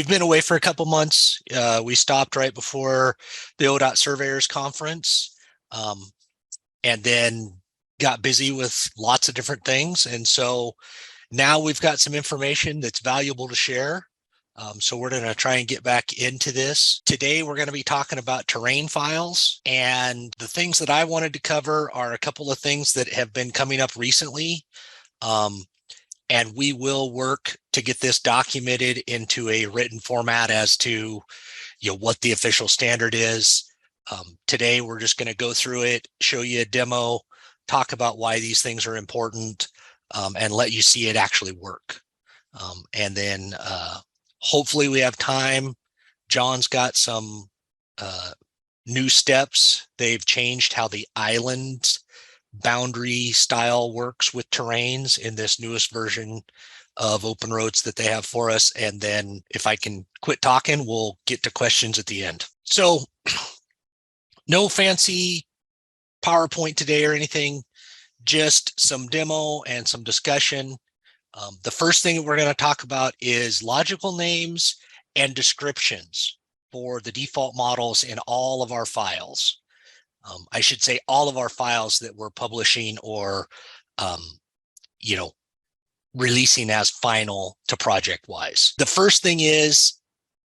we've been away for a couple months. We stopped right before the ODOT Surveyors Conference, and then got busy with lots of different things. And so now we've got some information that's valuable to share. So we're going to try and get back into this. Today, we're going to be talking about terrain files. And the things that I wanted to cover are a couple of things that have been coming up recently. And we will work to get this documented into a written format as to what the official standard is. Today, we're just going to go through it, show you a demo, talk about why these things are important, and let you see it actually work. And then hopefully we have time. John's got some new steps. They've changed how the island boundary style works with terrains in this newest version of Open Roads that they have for us. And then if I can quit talking, we'll get to questions at the end. So no fancy PowerPoint today or anything, just some demo and some discussion. The first thing we're going to talk about is logical names and descriptions for the default models in all of our files. I should say all of our files that we're publishing or, releasing as final to ProjectWise. The first thing is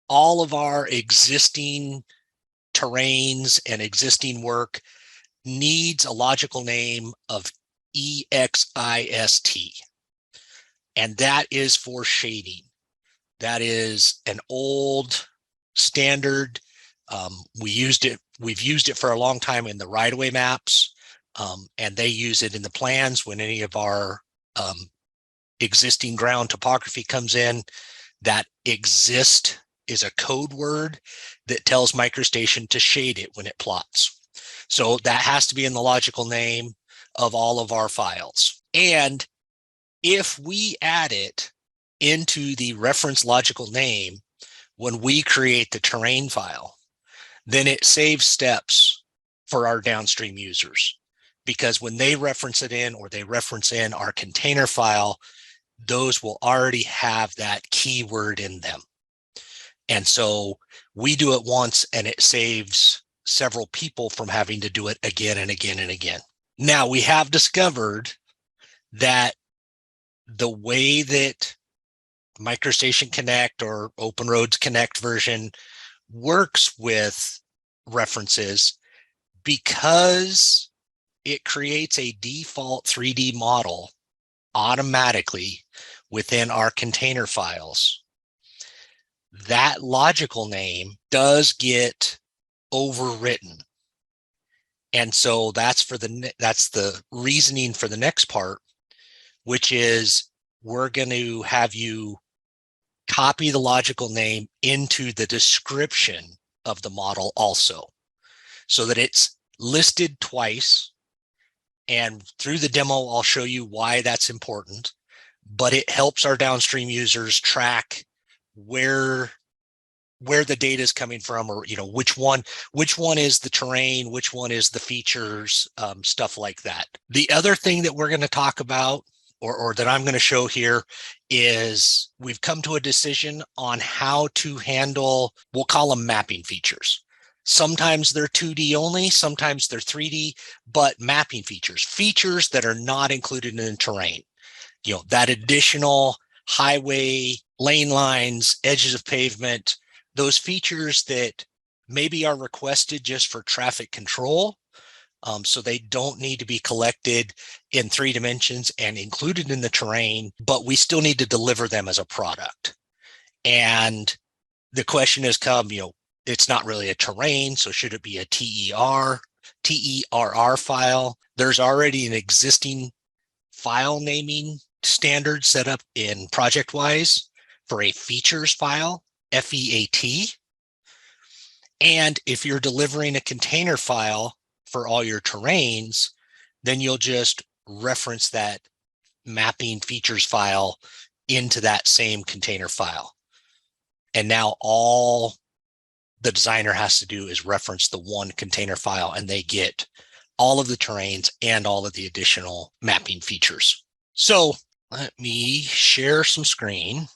all of our existing terrains and existing work needs a logical name of EXIST. And that is for shading. That is an old standard. We've used it for a long time in the right-of-way maps, and they use it in the plans when any of our existing ground topography comes in. That exist is a code word that tells MicroStation to shade it when it plots. So that has to be in the logical name of all of our files. And if we add it into the reference logical name when we create the terrain file, then it saves steps for our downstream users, because when they reference it in or they reference in our container file, those will already have that keyword in them. And so we do it once and it saves several people from having to do it again and again and again. Now we have discovered that the way that MicroStation Connect or Open Roads Connect version works with references, because it creates a default 3D model automatically within our container files, that logical name does get overwritten. And so that's the reasoning for the next part, which is we're going to have you copy the logical name into the description of the model also, so that it's listed twice. And through the demo, I'll show you why that's important, but it helps our downstream users track where the data is coming from, or which one is the terrain, which one is the features, stuff like that. The other thing that we're going to talk about, or that I'm going to show here, is we've come to a decision on how to handle, we'll call them mapping features. Sometimes they're 2D only, sometimes they're 3D, but mapping features that are not included in terrain. That additional highway, lane lines, edges of pavement, those features that maybe are requested just for traffic control. So they don't need to be collected in 3 dimensions and included in the terrain, but we still need to deliver them as a product. And the question has come, it's not really a terrain, so should it be a TERR file? There's already an existing file naming standard set up in ProjectWise for a features file, FEAT. And if you're delivering a container file for all your terrains, then you'll just reference that mapping features file into that same container file. And now all the designer has to do is reference the one container file, and they get all of the terrains and all of the additional mapping features. So let me share some screen.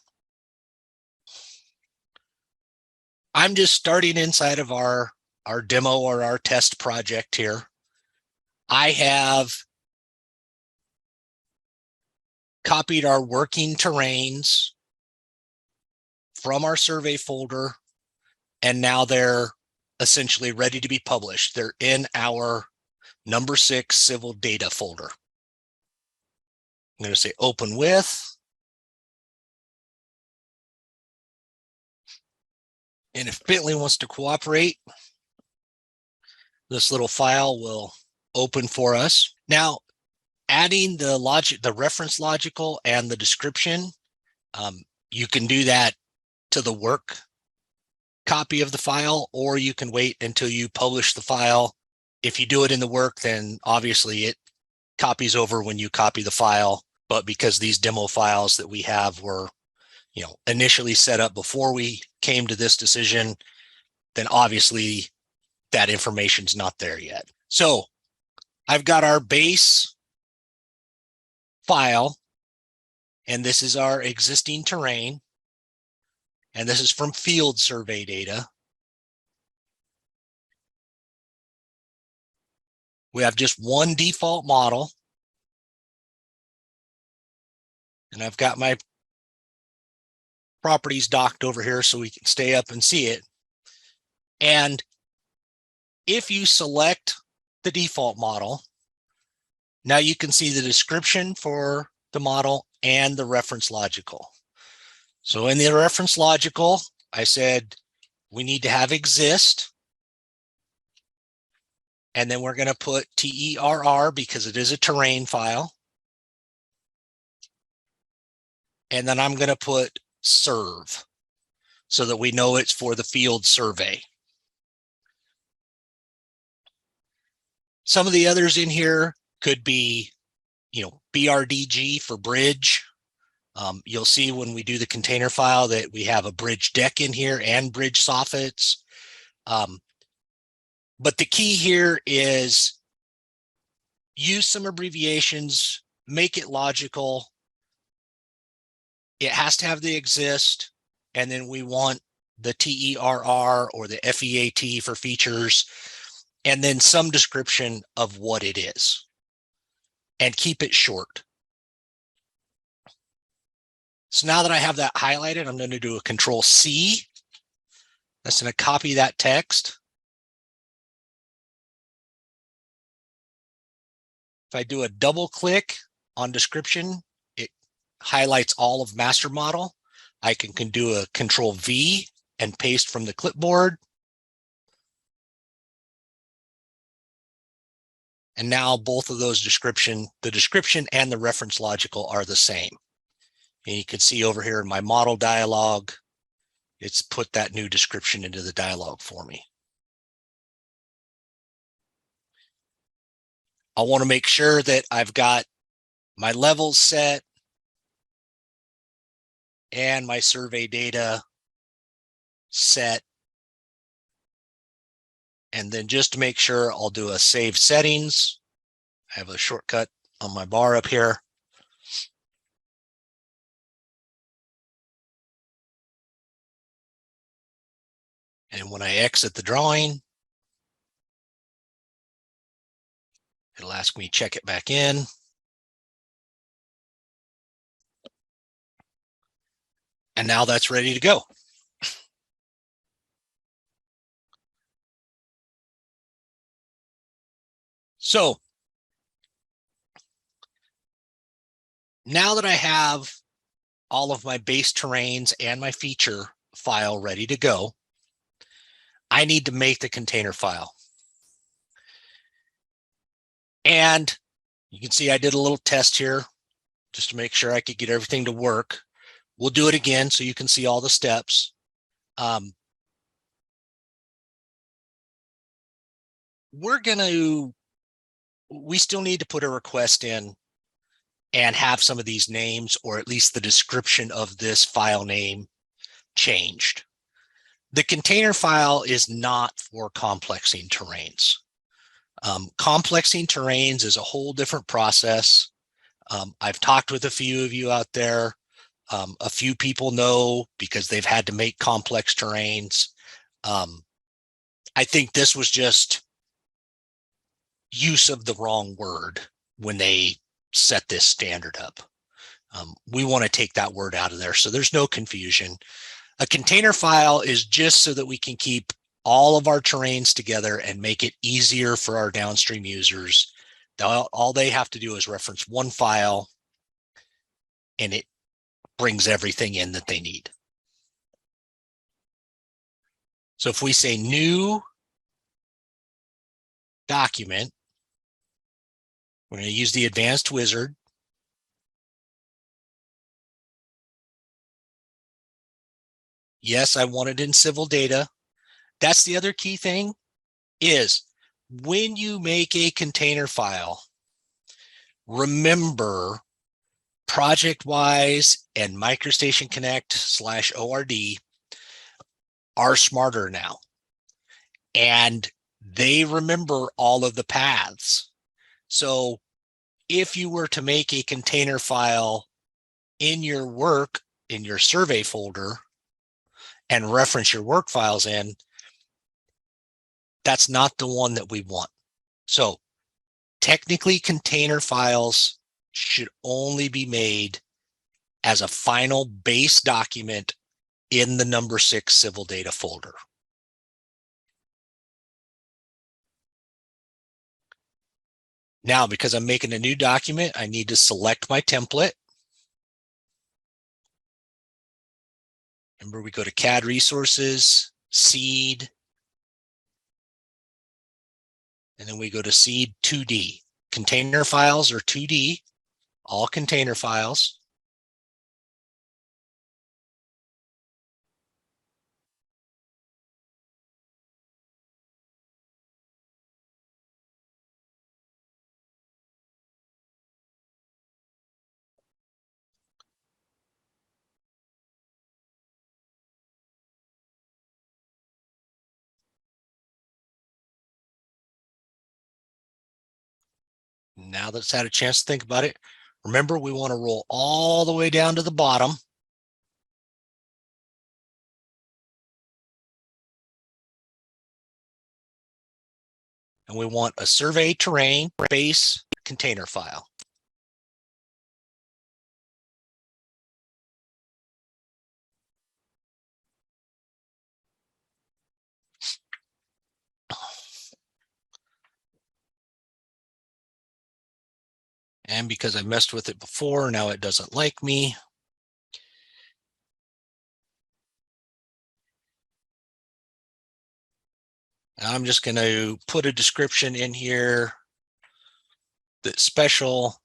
I'm just starting inside of our demo or our test project here. I have copied our working terrains from our survey folder, and now they're essentially ready to be published. They're in our number 6 civil data folder. I'm going to say open with. And if Bentley wants to cooperate, this little file will open for us. Now, adding the reference logical and the description, you can do that to the work copy of the file, or you can wait until you publish the file. If you do it in the work, then obviously it copies over when you copy the file. But because these demo files that we have were, initially set up before we came to this decision, then obviously that information's not there yet. So I've got our base file, and this is our existing terrain, and this is from field survey data. We have just one default model, and I've got my properties docked over here so we can stay up and see it. And if you select the default model, now you can see the description for the model and the reference logical. So in the reference logical, I said we need to have exist, and then we're going to put TERR because it is a terrain file. And then I'm going to put serve so that we know it's for the field survey. Some of the others in here could be, BRDG for bridge. You'll see when we do the container file that we have a bridge deck in here and bridge soffits. But the key here is use some abbreviations, make it logical. It has to have the exist, and then we want the TERR or the FEAT for features, and then some description of what it is, and keep it short. So now that I have that highlighted, I'm going to do a Control C. That's going to copy that text. If I do a double click on description, it highlights all of master model. I can do a Control V and paste from the clipboard. And now both of those the description and the reference logical are the same. And you can see over here in my model dialog, it's put that new description into the dialog for me. I want to make sure that I've got my levels set and my survey data set. And then just to make sure, I'll do a save settings. I have a shortcut on my bar up here. And when I exit the drawing, it'll ask me to check it back in. And now that's ready to go. So now that I have all of my base terrains and my feature file ready to go, I need to make the container file. And you can see I did a little test here just to make sure I could get everything to work. We'll do it again so you can see all the steps. We still need to put a request in and have some of these names, or at least the description of this file name, changed. The container file is not for complexing terrains. Complexing terrains is a whole different process. I've talked with a few of you out there. A few people know because they've had to make complex terrains. I think this was just use of the wrong word when they set this standard up. We want to take that word out of there so there's no confusion. A container file is just so that we can keep all of our terrains together and make it easier for our downstream users. All they have to do is reference one file and it brings everything in that they need. So if we say new document, we're going to use the advanced wizard. Yes, I want it in civil data. That's the other key thing is when you make a container file, remember ProjectWise and MicroStation Connect /ORD are smarter now. And they remember all of the paths. So if you were to make a container file in your work, in your survey folder, and reference your work files in, that's not the one that we want. So technically, container files should only be made as a final base document in the number 6 civil data folder. Now, because I'm making a new document, I need to select my template. Remember, we go to CAD resources, seed, and then we go to seed 2D. Container files are 2D, all container files. Now that it's had a chance to think about it, remember we want to roll all the way down to the bottom. And we want a survey terrain base container file. And because I messed with it before, now it doesn't like me. I'm just going to put a description in here that's special.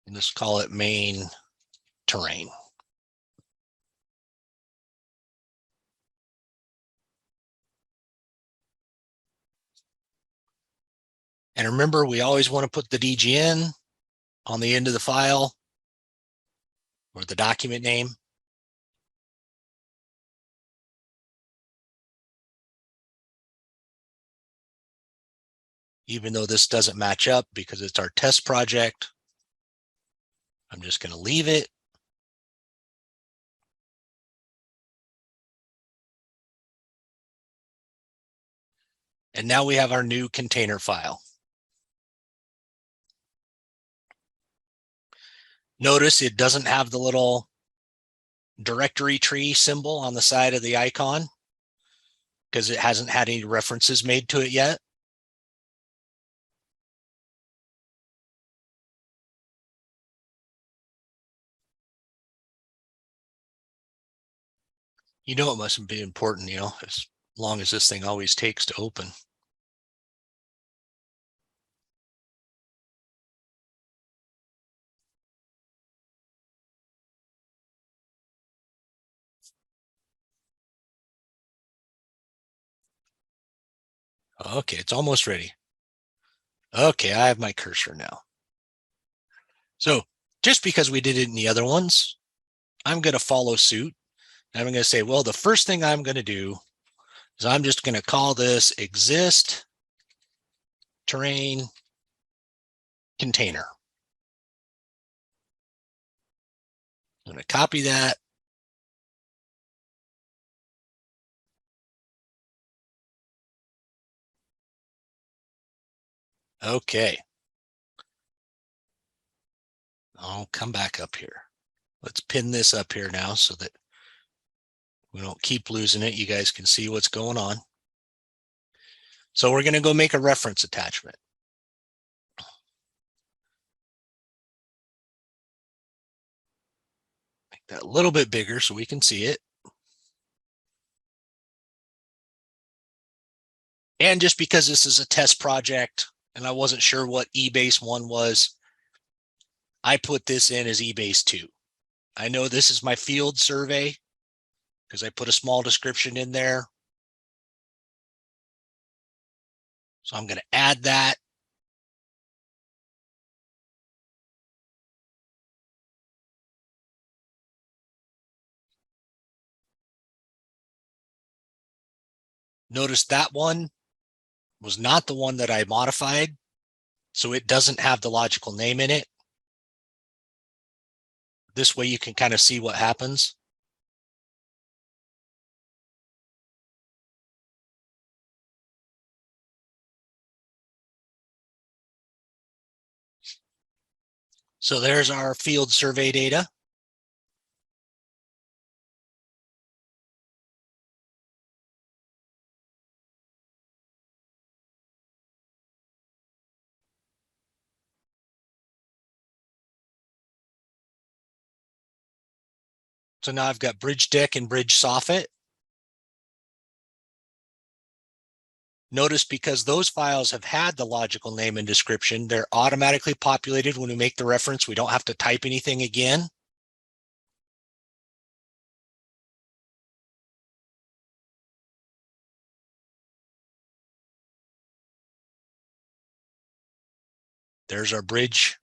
And just call it main terrain. And remember, we always want to put the DGN on the end of the file or the document name. Even though this doesn't match up because it's our test project, I'm just going to leave it. And now we have our new container file. Notice it doesn't have the little directory tree symbol on the side of the icon because it hasn't had any references made to it yet. You know, it mustn't be important, you know, as long as this thing always takes to open. Okay, it's almost ready. Okay, I have my cursor now. So just because we did it in the other ones, I'm going to follow suit. I'm going to say, well, the first thing I'm going to do is I'm just going to call this exist terrain container. I'm going to copy that. Okay. I'll come back up here. Let's pin this up here now so that we don't keep losing it. You guys can see what's going on. So we're going to go make a reference attachment. Make that a little bit bigger so we can see it. And just because this is a test project and I wasn't sure what eBase 1 was, I put this in as eBase 2. I know this is my field survey because I put a small description in there. So I'm going to add that. Notice that one was not the one that I modified, so it doesn't have the logical name in it. This way you can kind of see what happens. So there's our field survey data. So now I've got bridge deck and bridge soffit. Notice because those files have had the logical name and description, they're automatically populated when we make the reference. We don't have to type anything again. There's our bridge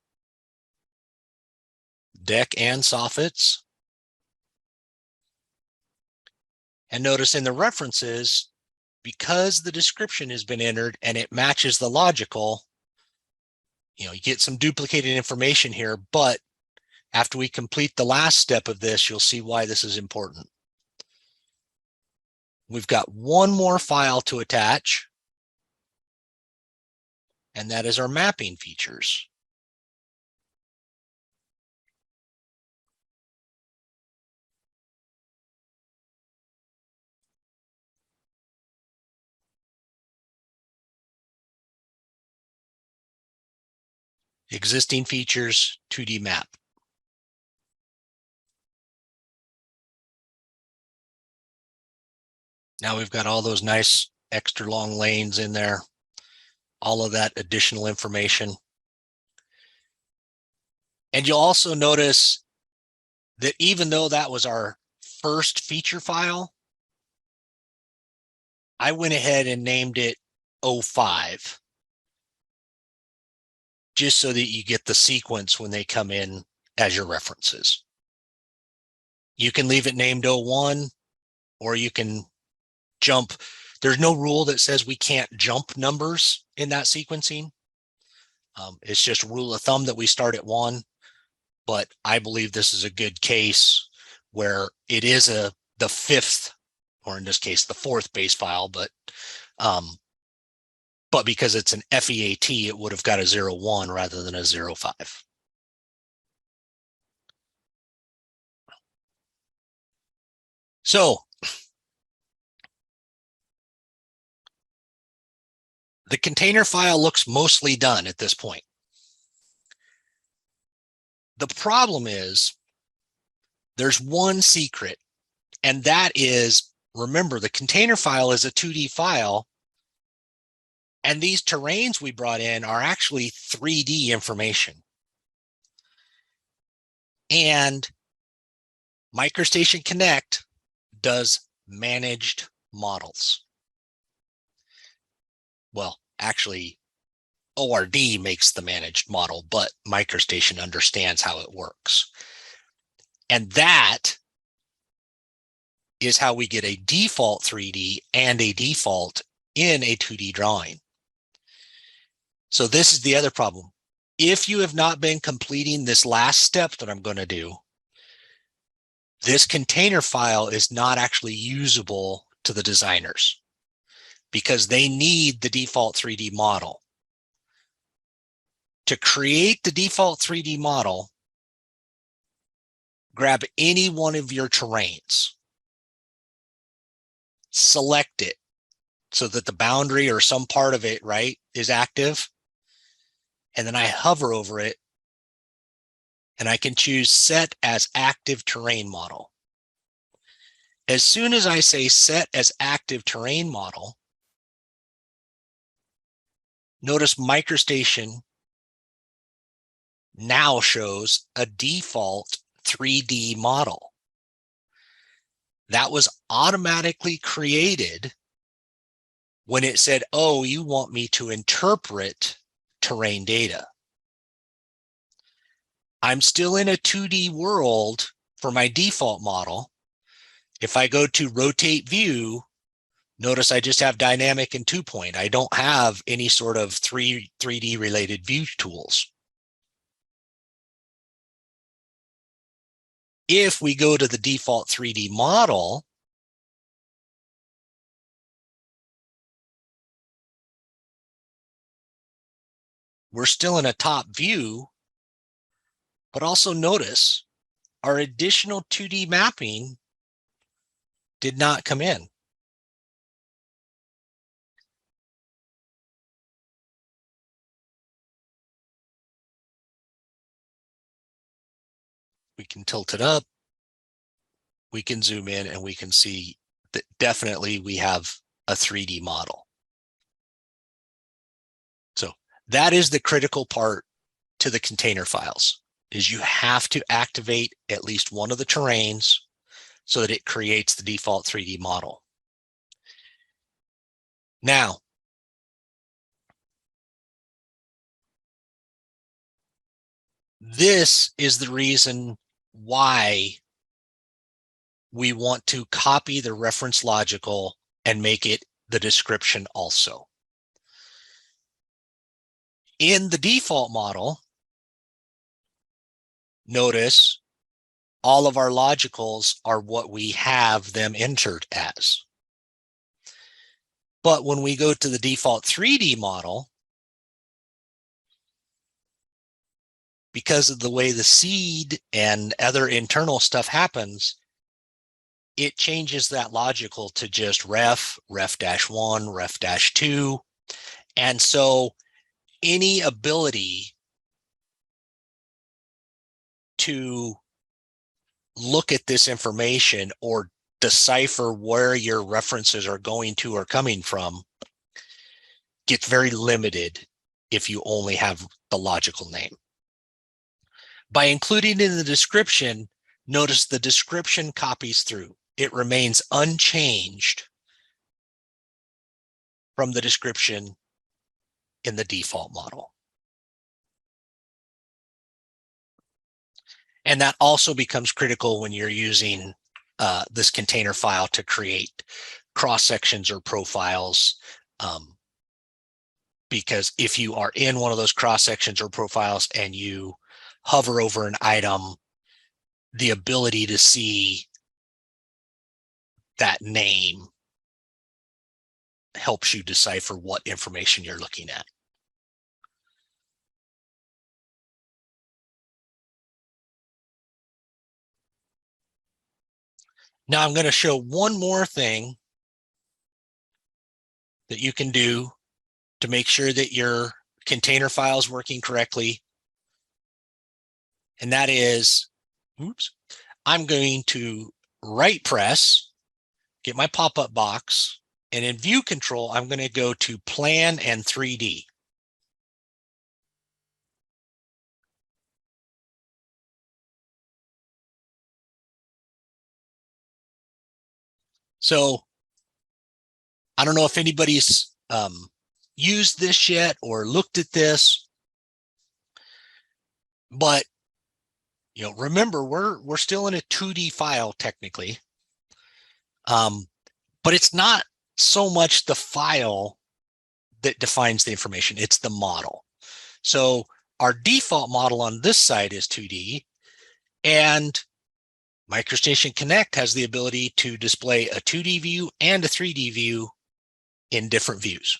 deck and soffits. And notice in the references, because the description has been entered and it matches the logical, you get some duplicated information here, but after we complete the last step of this, you'll see why this is important. We've got one more file to attach, and that is our mapping features. Existing features, 2D map. Now we've got all those nice extra long lanes in there, all of that additional information. And you'll also notice that even though that was our first feature file, I went ahead and named it 05, just so that you get the sequence when they come in as your references. You can leave it named 01, or you can jump. There's no rule that says we can't jump numbers in that sequencing. It's just a rule of thumb that we start at 1, but I believe this is a good case where it is the fifth, or in this case, the fourth base file, but because it's an FEAT, it would have got a 01 rather than a 05. So the container file looks mostly done at this point. The problem is there's one secret, and that is, remember, the container file is a 2D file, and these terrains we brought in are actually 3D information. And MicroStation Connect does managed models. Well, actually, ORD makes the managed model, but MicroStation understands how it works. And that is how we get a default 3D and a default in a 2D drawing. So this is the other problem. If you have not been completing this last step that I'm going to do, this container file is not actually usable to the designers because they need the default 3D model. To create the default 3D model, grab any one of your terrains, select it so that the boundary or some part of it, right, is active. And then I hover over it and I can choose set as active terrain model. As soon as I say set as active terrain model, notice MicroStation now shows a default 3D model. That was automatically created when it said, oh, you want me to interpret terrain data. I'm still in a 2D world for my default model. If I go to rotate view, notice I just have dynamic and 2-point. I don't have any sort of 3D related view tools. If we go to the default 3D model, we're still in a top view, but also notice our additional 2D mapping did not come in. We can tilt it up, we can zoom in, and we can see that definitely we have a 3D model. So that is the critical part to the container files, is you have to activate at least one of the terrains so that it creates the default 3D model. Now, this is the reason why we want to copy the reference logical and make it the description also. In the default model, notice all of our logicals are what we have them entered as. But when we go to the default 3D model, because of the way the seed and other internal stuff happens, it changes that logical to just ref-1, ref-2. And so any ability to look at this information or decipher where your references are going to or coming from gets very limited if you only have the logical name. By including in the description, notice the description copies through. It remains unchanged from the description in the default model. And that also becomes critical when you're using this container file to create cross sections or profiles. Because if you are in one of those cross sections or profiles and you hover over an item, the ability to see that name helps you decipher what information you're looking at. Now I'm going to show one more thing that you can do to make sure that your container file is working correctly. And that is, I'm going to right press, get my pop-up box, and in view control, I'm going to go to plan and 3D. So I don't know if anybody's used this yet or looked at this, but remember we're still in a 2D file technically, but it's not so much the file that defines the information, it's the model. So our default model on this side is 2D, and MicroStation Connect has the ability to display a 2D view and a 3D view in different views.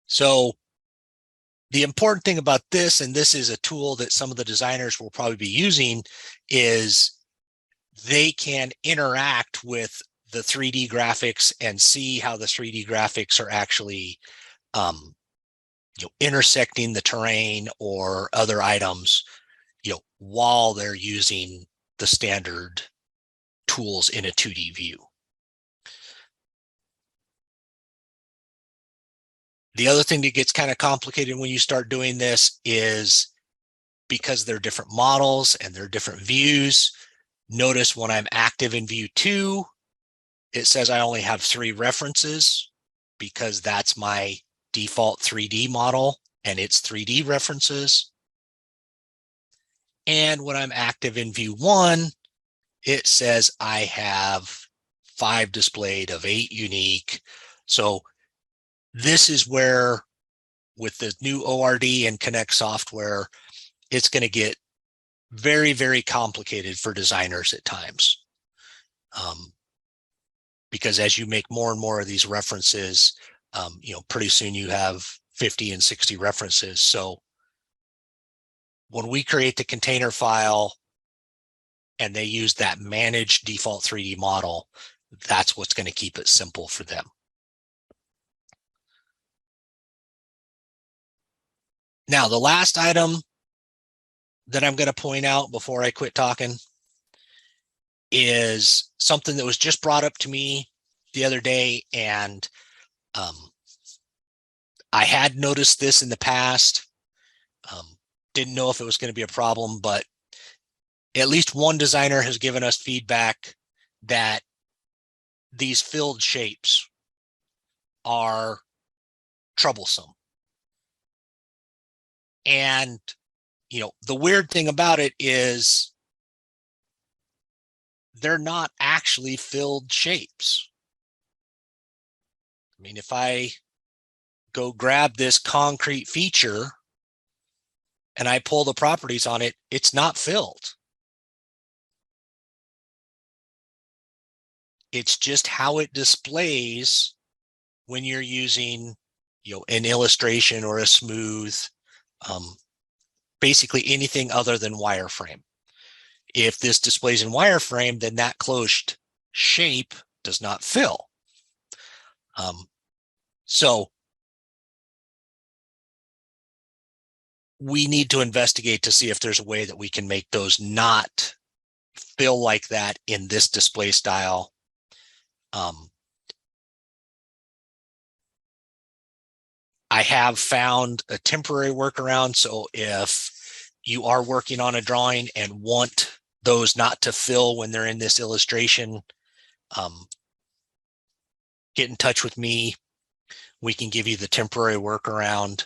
So the important thing about this, and this is a tool that some of the designers will probably be using, is they can interact with the 3D graphics and see how the 3D graphics are actually intersecting the terrain or other items, while they're using the standard tools in a 2D view. The other thing that gets kind of complicated when you start doing this is because they're different models and they're different views. Notice when I'm active in view 2, it says I only have 3 references because that's my default 3D model and it's 3D references. And when I'm active in view 1, it says I have 5 displayed of 8 unique. So this is where, with the new ORD and Connect software, it's going to get very, very complicated for designers at times. Because as you make more and more of these references, pretty soon you have 50 and 60 references. So when we create the container file and they use that managed default 3D model, that's what's going to keep it simple for them. Now, the last item that I'm going to point out before I quit talking is something that was just brought up to me the other day, and I had noticed this in the past. Didn't know if it was going to be a problem, but at least one designer has given us feedback that these filled shapes are troublesome. And, the weird thing about it is they're not actually filled shapes. I mean, if I go grab this concrete feature and I pull the properties on it, it's not filled. It's just how it displays when you're using, an illustration or a smooth, basically anything other than wireframe. If this displays in wireframe, then that closed shape does not fill. So we need to investigate to see if there's a way that we can make those not fill like that in this display style. I have found a temporary workaround. So if you are working on a drawing and want those not to fill when they're in this illustration, get in touch with me. We can give you the temporary workaround.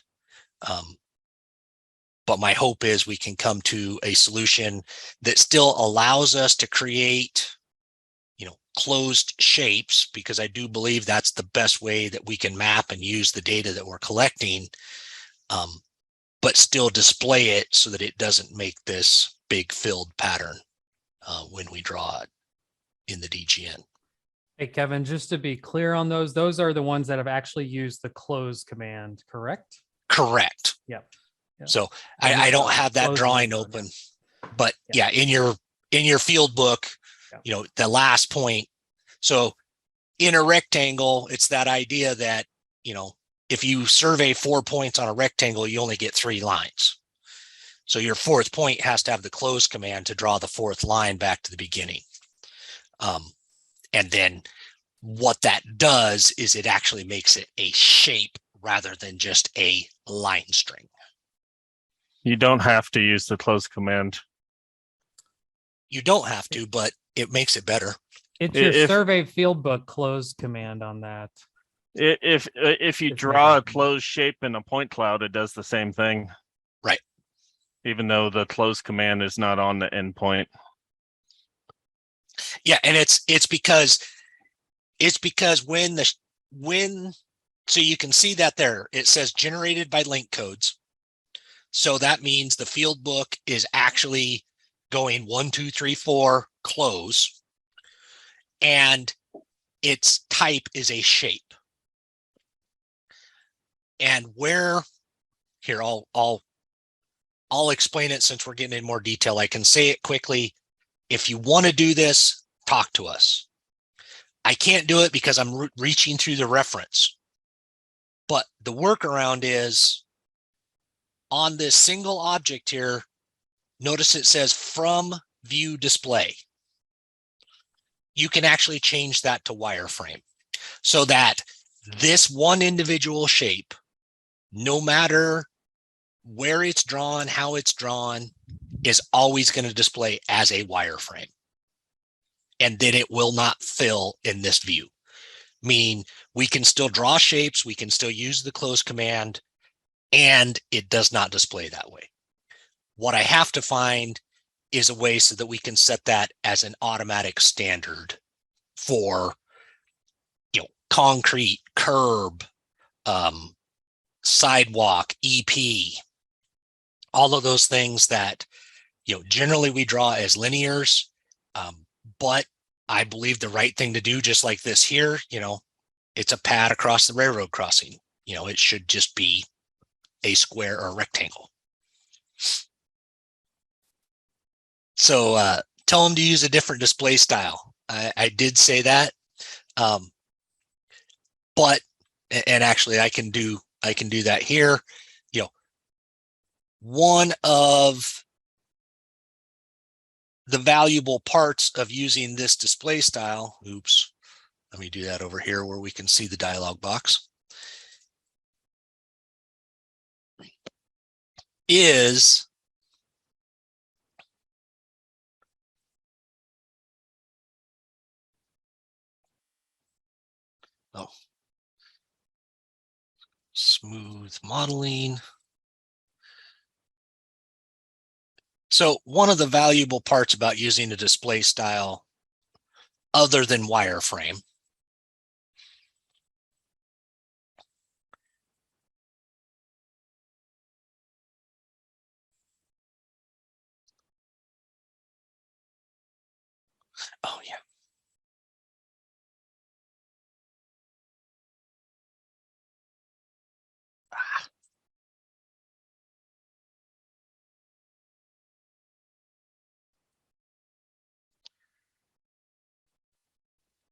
But my hope is we can come to a solution that still allows us to create, closed shapes, because I do believe that's the best way that we can map and use the data that we're collecting, but still display it so that it doesn't make this big filled pattern when we draw it in the DGN. Hey, Kevin, just to be clear on those are the ones that have actually used the close command, correct? Correct. Yep. So I don't have that drawing open, but yeah, in your field book, the last point. So in a rectangle, it's that idea that, if you survey 4 points on a rectangle, you only get 3 lines. So your 4th point has to have the close command to draw the 4th line back to the beginning. And then what that does is it actually makes it a shape rather than just a line string. You don't have to use the close command. You don't have to, but it makes it better. It's your survey field book close command on that. If you draw a closed shape in a point cloud, it does the same thing. Right. Even though the close command is not on the endpoint. Yeah, and it's because so you can see that there, it says generated by link codes. So that means the field book is actually going 1, 2, 3, 4, close, and its type is a shape. And where here, I'll explain it since we're getting in more detail. I can say it quickly. If you want to do this, talk to us. I can't do it because I'm reaching through the reference. But the workaround is on this single object here, notice it says from view display. You can actually change that to wireframe so that this one individual shape, no matter where it's drawn, how it's drawn, is always going to display as a wireframe. And then it will not fill in this view. Meaning we can still draw shapes, we can still use the close command, and it does not display that way. What I have to find is a way so that we can set that as an automatic standard for, you know, concrete, curb, sidewalk, EP, all of those things that, you know, generally we draw as linears, but I believe the right thing to do, just like this here, you know, it's a pad across the railroad crossing. You know, it should just be a square or a rectangle. So tell them to use a different display style. I did say that, but, and actually I can do that here. You know, one of the valuable parts of using this display style, oops, let me do that over here where we can see the dialog box, is smooth modeling. So one of the valuable parts about using a display style other than wireframe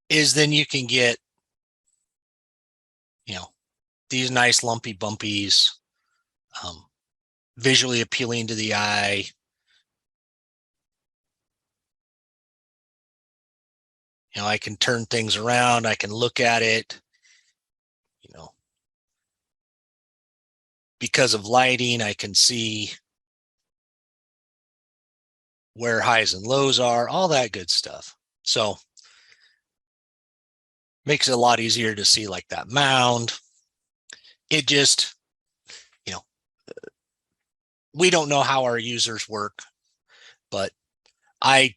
is then you can get, you know, these nice lumpy bumpies, visually appealing to the eye. You know, I can turn things around, I can look at it, you know, because of lighting, I can see where highs and lows are, all that good stuff. So makes it a lot easier to see, like that mound. It just, you know, we don't know how our users work, but I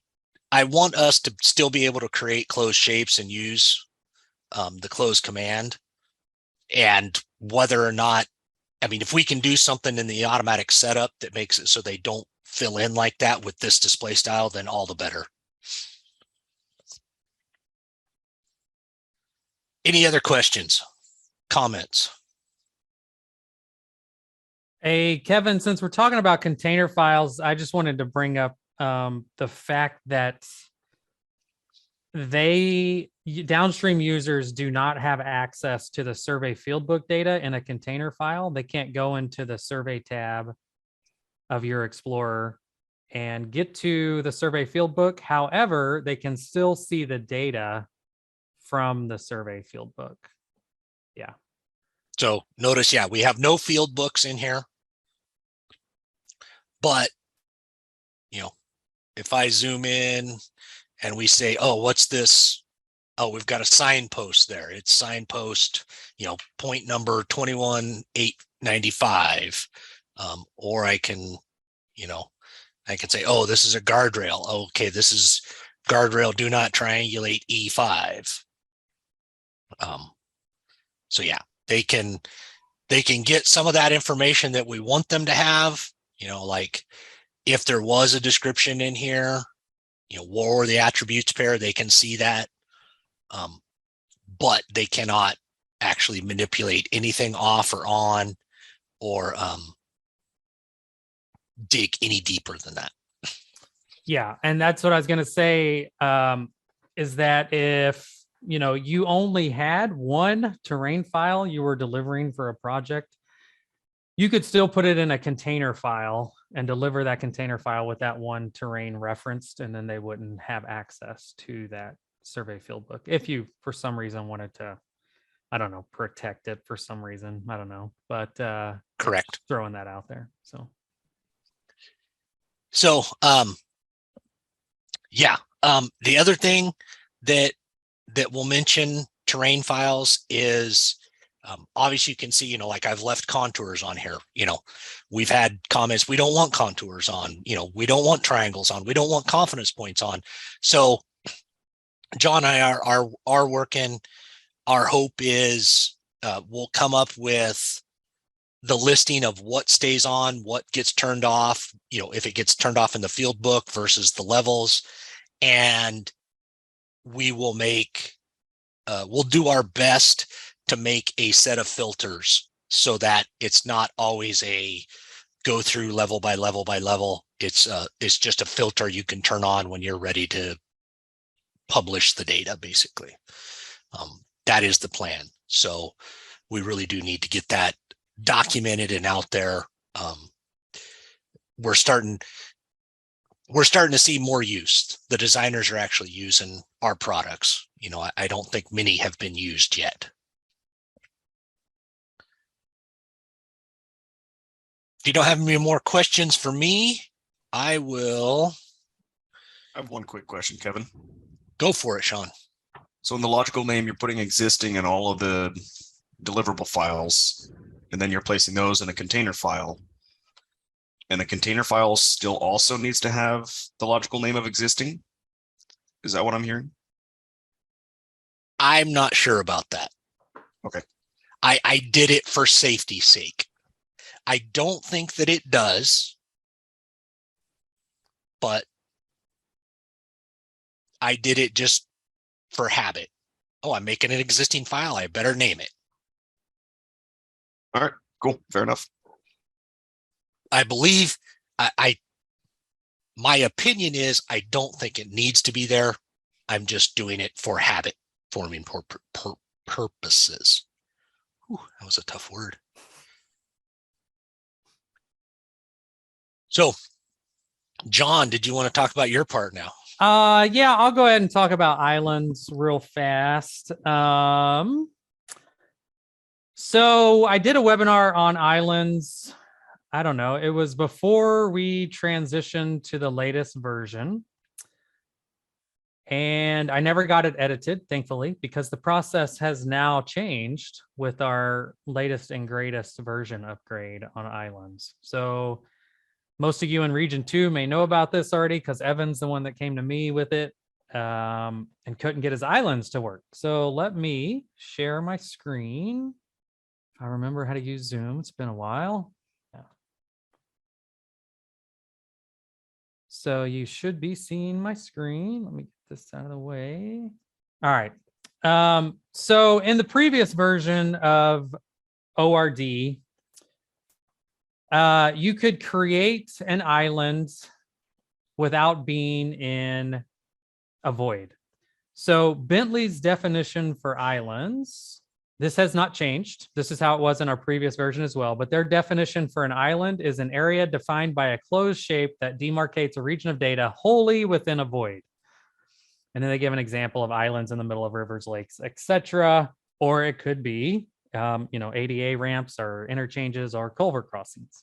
want us to still be able to create closed shapes and use the close command. And whether or not, I mean, if we can do something in the automatic setup that makes it so they don't fill in like that with this display style, then all the better. Any other questions, comments? Hey, Kevin, since we're talking about container files, I just wanted to bring up the fact that downstream users do not have access to the survey fieldbook data in a container file. They can't go into the survey tab of your Explorer and get to the survey fieldbook. However, they can still see the data from the survey fieldbook. Yeah. So notice, yeah, we have no field books in here, but, you know, if I zoom in and we say, oh, what's this? Oh, we've got a signpost there. It's signpost, you know, point number 21895. Or I can, you know, I can say, oh, this is a guardrail. Okay, this is guardrail, do not triangulate E5. So yeah, they can get some of that information that we want them to have, you know, like if there was a description in here, or the attributes pair, they can see that. But they cannot actually manipulate anything off or on, or dig any deeper than that. Yeah, and that's what I was going to say, is that if, you only had one terrain file you were delivering for a project, you could still put it in a container file and deliver that container file with that one terrain referenced, and then they wouldn't have access to that survey field book. If you, for some reason, wanted to, I don't know, protect it for some reason, I don't know, but Correct. throwing that out there. So, yeah. The other thing that we'll mention terrain files is, obviously you can see, like I've left contours on here. We've had comments, we don't want contours on, we don't want triangles on, we don't want confidence points on. So John and I are working. Our hope is we'll come up with the listing of what stays on, what gets turned off, if it gets turned off in the field book versus the levels. And we will make, we'll do our best to make a set of filters so that it's not always a go through level by level by level. It's just a filter you can turn on when you're ready to publish the data, basically. That is the plan. So we really do need to get that documented and out there. We're starting to see more use. The designers are actually using our products. I don't think many have been used yet. If you don't have any more questions for me, I will. I have one quick question, Kevin. Go for it, Sean. So in the logical name, you're putting existing in all of the deliverable files, and then you're placing those in a container file. And the container file still also needs to have the logical name of existing. Is that what I'm hearing? I'm not sure about that. Okay. I did it for safety's sake. I don't think that it does, but I did it just for habit. Oh, I'm making an existing file. I better name it. All right, cool. Fair enough. I believe my opinion is I don't think it needs to be there. I'm just doing it for habit forming purposes. Whew, that was a tough word. So, John, did you want to talk about your part now? Yeah, I'll go ahead and talk about islands real fast. So I did a webinar on islands. I don't know. It was before we transitioned to the latest version. And I never got it edited, thankfully, because the process has now changed with our latest and greatest version upgrade on islands. So most of you in Region 2 may know about this already because Evan's the one that came to me with it and couldn't get his islands to work. So let me share my screen. If I remember how to use Zoom, it's been a while. Yeah. So you should be seeing my screen. Let me get this out of the way. All right. So in the previous version of ORD, you could create an island without being in a void. So Bentley's definition for islands, this has not changed. This is how it was in our previous version as well. But their definition for an island is an area defined by a closed shape that demarcates a region of data wholly within a void. And then they give an example of islands in the middle of rivers, lakes, etc. Or it could be, ADA ramps or interchanges or culvert crossings.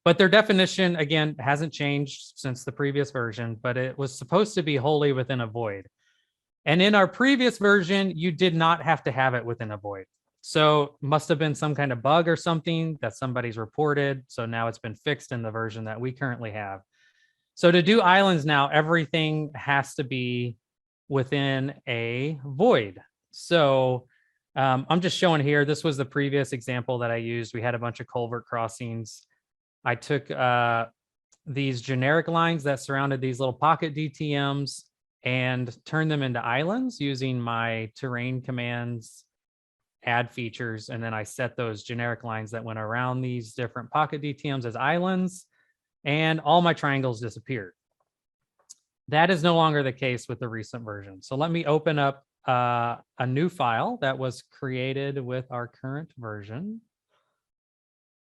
But their definition, again, hasn't changed since the previous version, but it was supposed to be wholly within a void. And in our previous version, you did not have to have it within a void. So must have been some kind of bug or something that somebody's reported. So now it's been fixed in the version that we currently have. So to do islands now, everything has to be within a void. So I'm just showing here, this was the previous example that I used. We had a bunch of culvert crossings. I took these generic lines that surrounded these little pocket DTMs and turned them into islands using my terrain commands, add features. And then I set those generic lines that went around these different pocket DTMs as islands, and all my triangles disappeared. That is no longer the case with the recent version. So let me open up a new file that was created with our current version.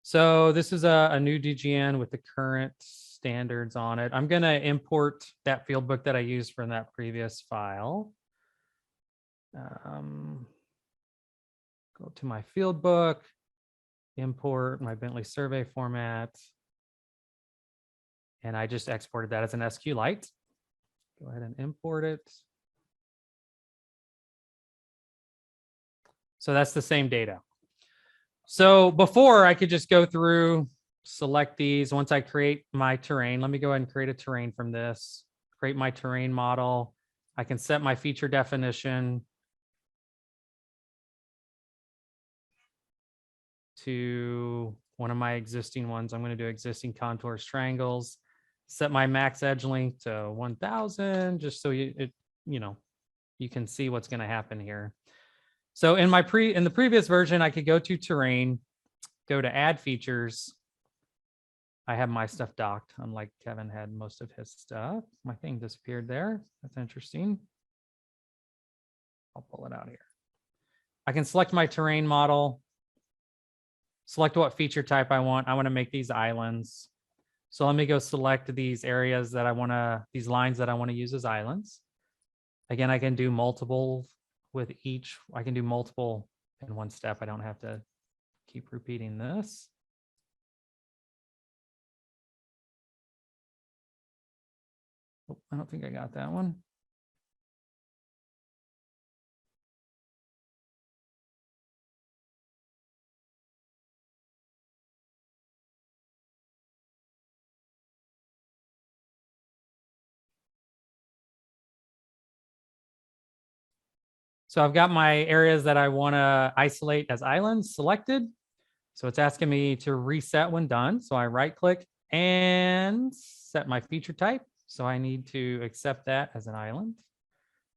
So this is a new DGN with the current standards on it. I'm going to import that field book that I used from that previous file. Go to my field book, import my Bentley survey format. And I just exported that as an SQLite. Go ahead and import it. So that's the same data. So before I could just go through, select these. Once I create my terrain, let me go ahead and create a terrain from this, create my terrain model. I can set my feature definition to one of my existing ones. I'm going to do existing contours, triangles, set my max edge length to 1000, just so you can see what's going to happen here. So in the previous version, I could go to terrain, go to add features. I have my stuff docked, unlike Kevin had most of his stuff. My thing disappeared there. That's interesting. I'll pull it out here. I can select my terrain model, select what feature type I want. I want to make these islands. So let me go select these areas that I want to, these lines that I want to use as islands. Again, I can do multiple with each. I can do multiple in one step. I don't have to keep repeating this. Oh, I don't think I got that one. So I've got my areas that I want to isolate as islands selected. So it's asking me to reset when done. So I right click and set my feature type. So I need to accept that as an island,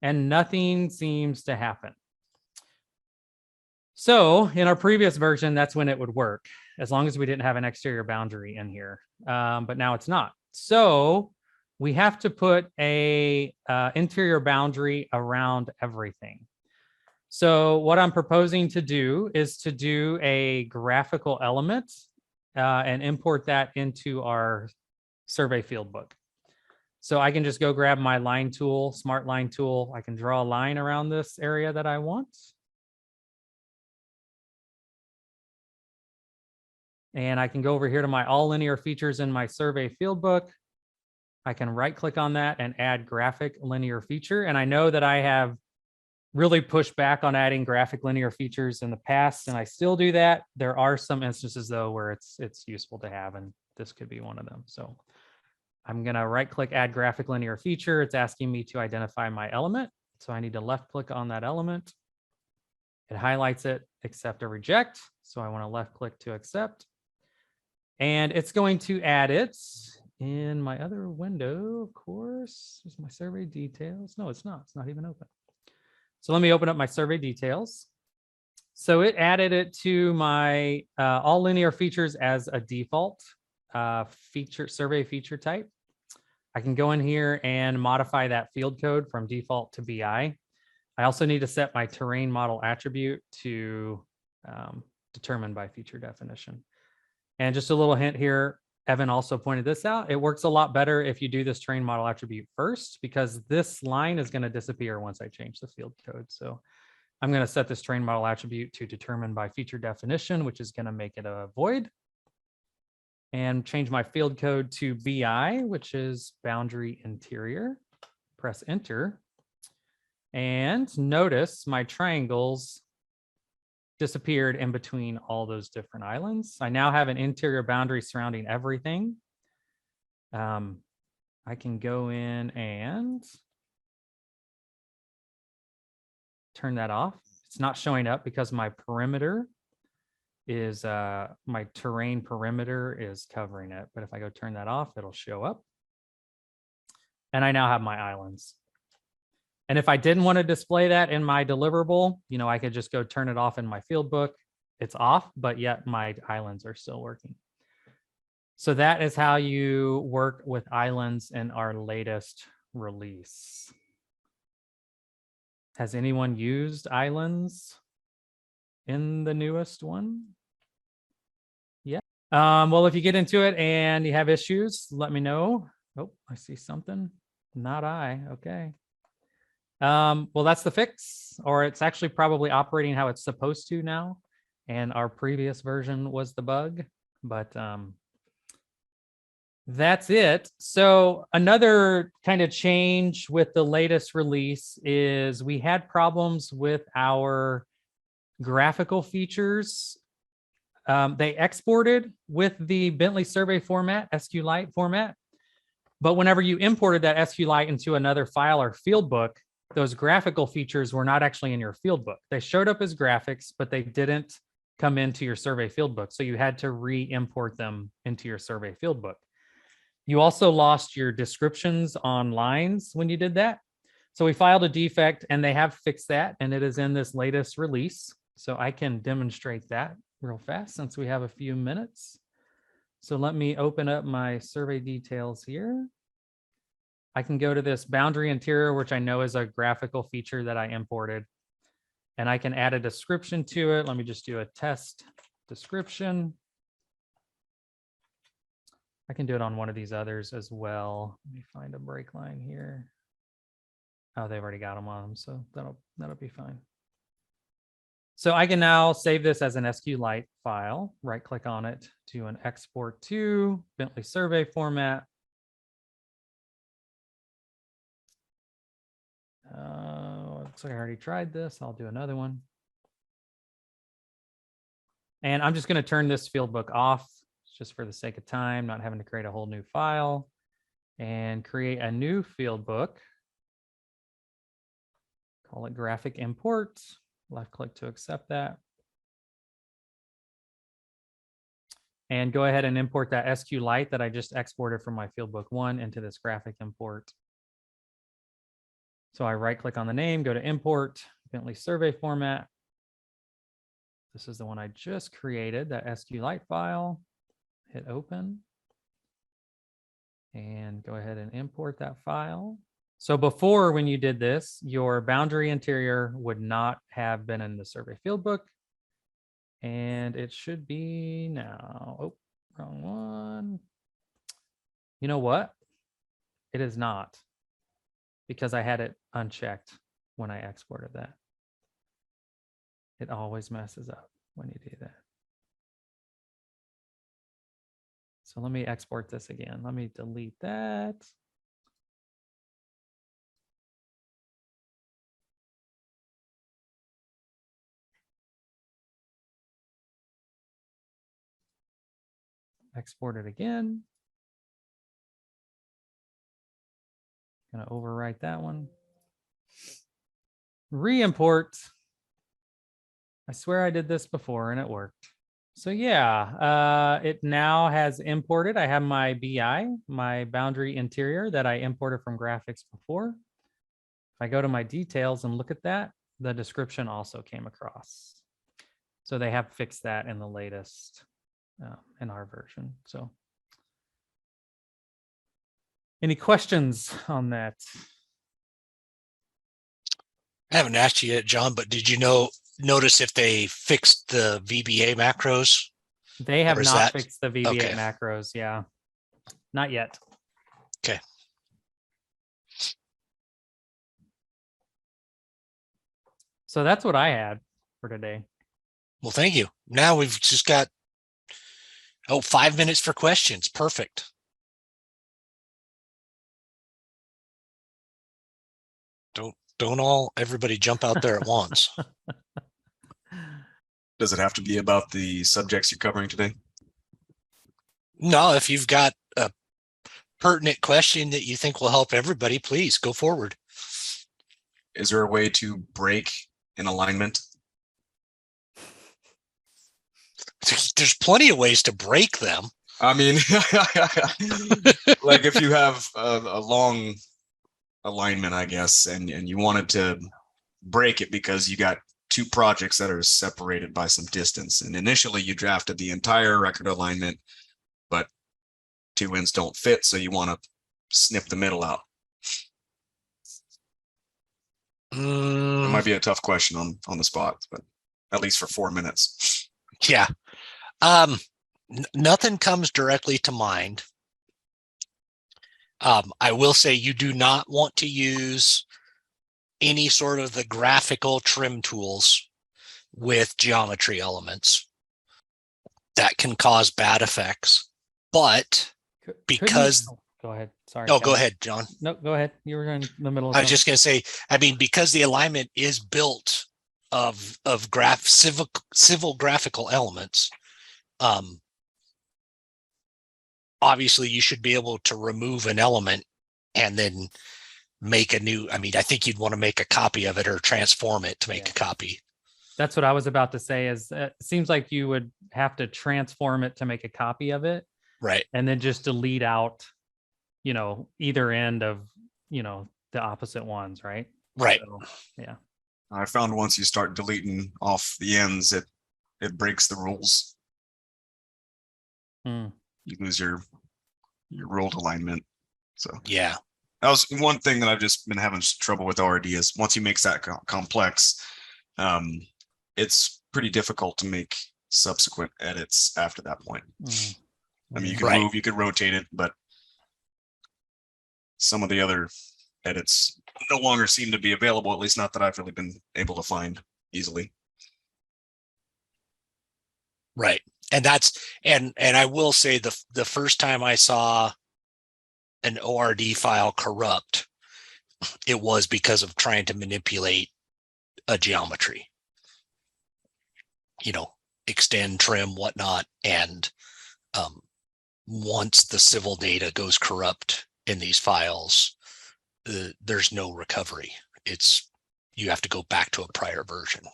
and nothing seems to happen. So in our previous version, that's when it would work, as long as we didn't have an exterior boundary in here. But now it's not. So we have to put a interior boundary around everything. So what I'm proposing to do is to do a graphical element and import that into our survey field book. So I can just go grab my line tool, smart line tool. I can draw a line around this area that I want. And I can go over here to my all linear features in my survey field book. I can right click on that and add graphic linear feature. And I know that I have really pushed back on adding graphic linear features in the past, and I still do that. There are some instances though where it's useful to have, and this could be one of them. So I'm going to right click, add graphic linear feature. It's asking me to identify my element. So I need to left click on that element. It highlights it, accept or reject. So I want to left click to accept. And it's going to add it in my other window, of course. There's my survey details. No, it's not. It's not even open. So let me open up my survey details. So it added it to my all linear features as a default survey feature type. I can go in here and modify that field code from default to BI. I also need to set my terrain model attribute to determine by feature definition. And just a little hint here, Evan also pointed this out. It works a lot better if you do this terrain model attribute first, because this line is going to disappear once I change the field code. So I'm going to set this terrain model attribute to determine by feature definition, which is going to make it a void, and change my field code to BI, which is boundary interior. Press enter. And notice my triangles disappeared in between all those different islands. I now have an interior boundary surrounding everything. I can go in and turn that off. It's not showing up because my perimeter is my terrain perimeter is covering it. But if I go turn that off, it'll show up. And I now have my islands. And if I didn't want to display that in my deliverable, you know, I could just go turn it off in my field book. It's off, but yet my islands are still working. So that is how you work with islands in our latest release. Has anyone used islands in the newest one? Yeah. Well, if you get into it and you have issues, let me know. Oh, I see something. Not I. Okay. Well, that's the fix, or it's actually probably operating how it's supposed to now. And our previous version was the bug, but that's it. So another kind of change with the latest release is we had problems with our graphical features. They exported with the Bentley survey format, SQLite format. But whenever you imported that SQLite into another file or field book, those graphical features were not actually in your field book. They showed up as graphics, but they didn't come into your survey field book. So you had to re-import them into your survey field book. You also lost your descriptions on lines when you did that. So we filed a defect and they have fixed that, and it is in this latest release. So I can demonstrate that real fast since we have a few minutes. So let me open up my survey details here. I can go to this boundary interior, which I know is a graphical feature that I imported, and I can add a description to it. Let me just do a test description. I can do it on one of these others as well. Let me find a break line here. Oh, they've already got them on them, so that'll be fine. So I can now save this as an SQLite file, right click on it, do an export to Bentley survey format. Looks like I already tried this. I'll do another one. And I'm just going to turn this field book off just for the sake of time, not having to create a whole new file, and create a new field book. Call it graphic import. Left click to accept that. And go ahead and import that SQLite that I just exported from my fieldbook 1 into this graphic import. So I right click on the name, go to import, Bentley survey format. This is the one I just created, that SQLite file. Hit open. And go ahead and import that file. So before, when you did this, your boundary interior would not have been in the survey field book. And it should be now. Oh, wrong one. You know what? It is not, because I had it unchecked when I exported that. It always messes up when you do that. So let me export this again. Let me delete that. Export it again. Gonna overwrite that one. Re-import. I swear I did this before and it worked. So yeah, it now has imported. I have my BI, my boundary interior that I imported from graphics before. If I go to my details and look at that, the description also came across. So they have fixed that in the latest, in our version. So any questions on that? I haven't asked you yet, John, but did you notice if they fixed the VBA macros? They have Or is not that- fixed the VBA okay. macros. Yeah, not yet. Okay. So that's what I had for today. Well, thank you. Now we've just got 5 minutes for questions. Perfect. Don't everybody jump out there at once. Does it have to be about the subjects you're covering today? No, if you've got a pertinent question that you think will help everybody, please go forward. Is there a way to break an alignment? There's plenty of ways to break them. I mean, like if you have a long alignment, I guess, and you wanted to break it because you got two projects that are separated by some distance. And initially you drafted the entire record alignment, but two ends don't fit. So you want to snip the middle out. It might be a tough question on the spot, but at least for 4 minutes. Yeah. Nothing comes directly to mind. I will say you do not want to use any sort of the graphical trim tools with geometry elements. That can cause bad effects. But because go ahead. Sorry. no, go ahead, John. No, go ahead. You were in the middle of I was just going to say, I mean, because the alignment is built of civil graphical elements, obviously you should be able to remove an element and then make a new, I mean, I think you'd want to make a copy of it or transform it to make a copy. That's what I was about to say is it seems like you would have to transform it to make a copy of it. Right. And then just delete out, you know, either end of, you know, the opposite ones. Right. Right. So, yeah. I found once you start deleting off the ends, it breaks the rules. Hmm. You lose your ruled alignment. So Yeah. that was one thing that I've just been having trouble with already is once you make that complex, it's pretty difficult to make subsequent edits after that point. I mean, you can move, you could rotate it, but some of the other edits no longer seem to be available, at least not that I've really been able to find easily. Right. And that's, and I will say the first time I saw an ORD file corrupt, it was because of trying to manipulate a geometry, you know, extend, trim, whatnot. And once the civil data goes corrupt in these files, there's no recovery. You have to go back to a prior version.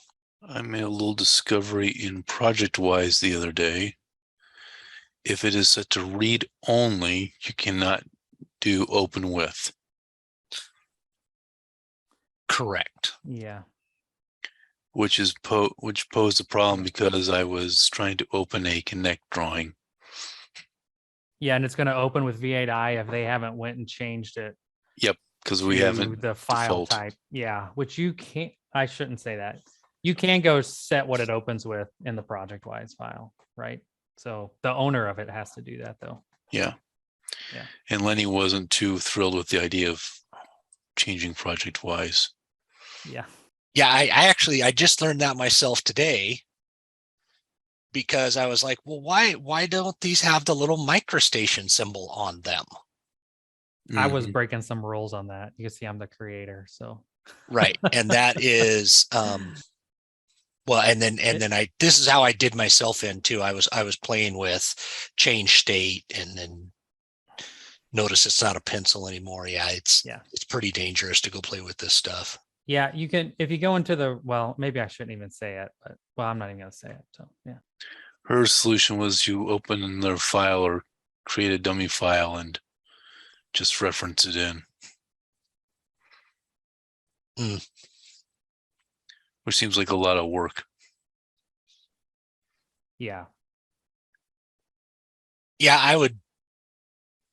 I made a little discovery in ProjectWise the other day. If it is set to read only, you cannot do open with. Correct. Yeah. Which posed a problem because I was trying to open a Connect drawing. Yeah. And it's going to open with V8i if they haven't went and changed it. Yep, because we to haven't the file default. type. Yeah. Which you can't, I shouldn't say that. You can go set what it opens with in the ProjectWise file, right? So the owner of it has to do that though. Yeah. Yeah. And Lenny wasn't too thrilled with the idea of changing ProjectWise. Yeah. Yeah, I just learned that myself today because I was like, well, why don't these have the little microstation symbol on them? I was Mhm. breaking some rules on that. You can see I'm the creator. So Right. And that is well, and then this is how I did myself in too. I was playing with change state and then notice it's not a pencil anymore. Yeah, it's pretty dangerous to go play with this stuff. yeah, you can, if you go into the, well, maybe I shouldn't even say it, but well, I'm not even going to say it. So yeah. Her solution was you open another file or create a dummy file and just reference it in. Which seems like a lot of work. Yeah. Yeah, I would.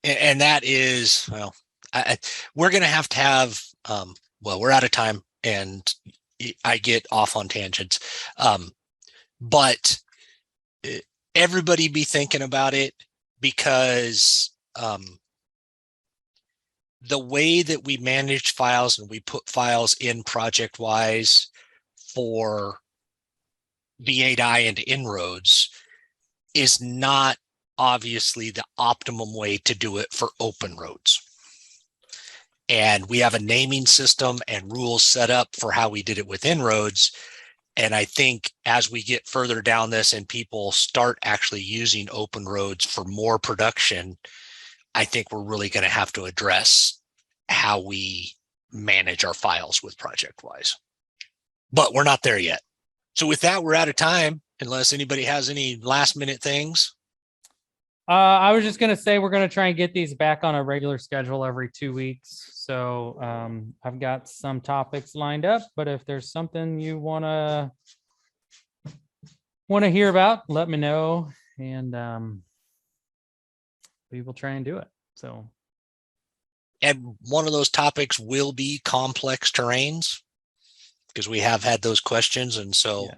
And that is, well, we're going to have, well, we're out of time and I get off on tangents. But everybody be thinking about it because the way that we manage files and we put files in ProjectWise for V8i and inroads is not obviously the optimum way to do it for open roads. And we have a naming system and rules set up for how we did it with inroads. And I think as we get further down this and people start actually using open roads for more production, I think we're really going to have to address how we manage our files with ProjectWise. But we're not there yet. So with that, we're out of time. unless anybody has any last minute things. I was just gonna say, we're gonna try and get these back on a regular schedule every 2 weeks. So I've got some topics lined up, but if there's something you wanna hear about, let me know, and we will try and do it. So And one of those topics will be complex terrains, because we have had those questions. And so yeah.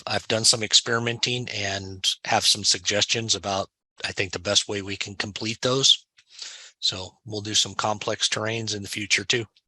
I've done some experimenting and have some suggestions about, I think, the best way we can complete those. So we'll do some complex terrains in the future too.